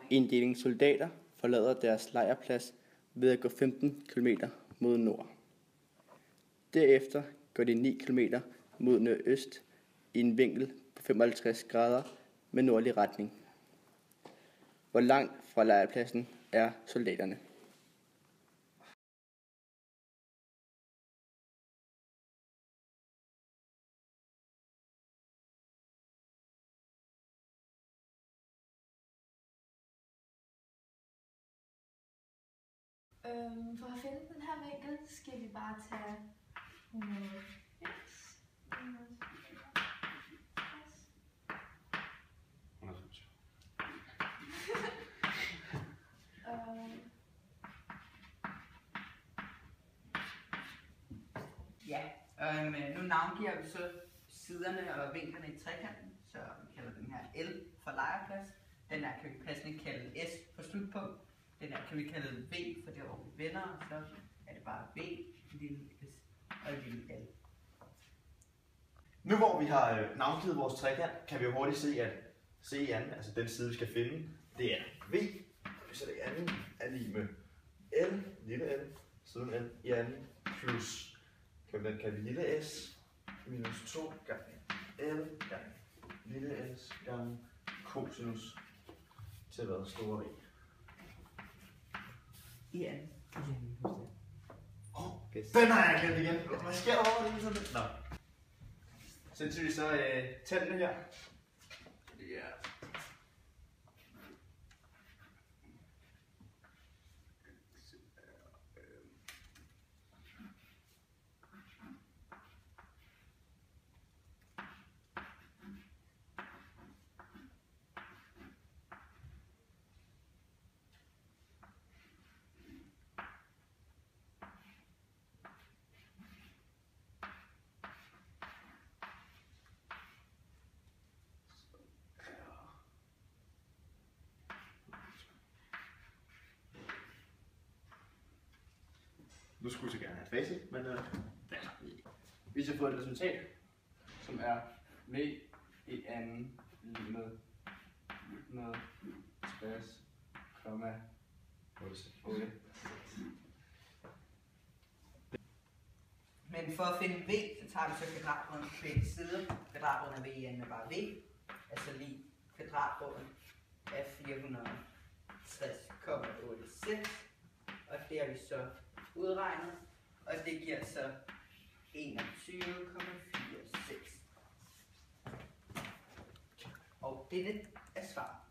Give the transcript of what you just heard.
En deling soldater forlader deres lejrplads ved at gå 15 km mod nord. Derefter går de 9 km mod nordøst i en vinkel på 55 grader med nordlig retning. Hvor langt fra lejrpladsen er soldaterne? For at finde den her vinkel, skal vi bare tage 180. 180. Nu navngiver vi så siderne og vinklerne i trekanten, så vi kalder den her L for lejrplads. Den her kan vi passende kalde S for slutpunkt. Den her kan vi kalde V for der hvor vi vender, og så er det bare V, lille S og lille L. Nu hvor vi har navngivet vores trekant, kan vi jo hurtigt se i anden, altså den side vi skal finde, det er V. Så det anden er lige med L, lille L, siden L i anden, plus den kan vi lille S, minus 2 gange L gange lille S gange cosinus til hvad? Store V. I anden. Den har jeg glemt igen. Hvad sker der over det? Sådan? Nå. Så vi så tallene her. Ja. Nu skulle jeg så gerne have et facit, men Vi har fået et resultat, som er V i anden lige med 160,8. Men for at finde V, så tager vi så kvadratroden på begge sider. Kvadratroden af V i anden er bare V, altså lige kvadratroden af 460,86. Og det har vi så udregnet, og det giver så 21,46. Og dette er svar.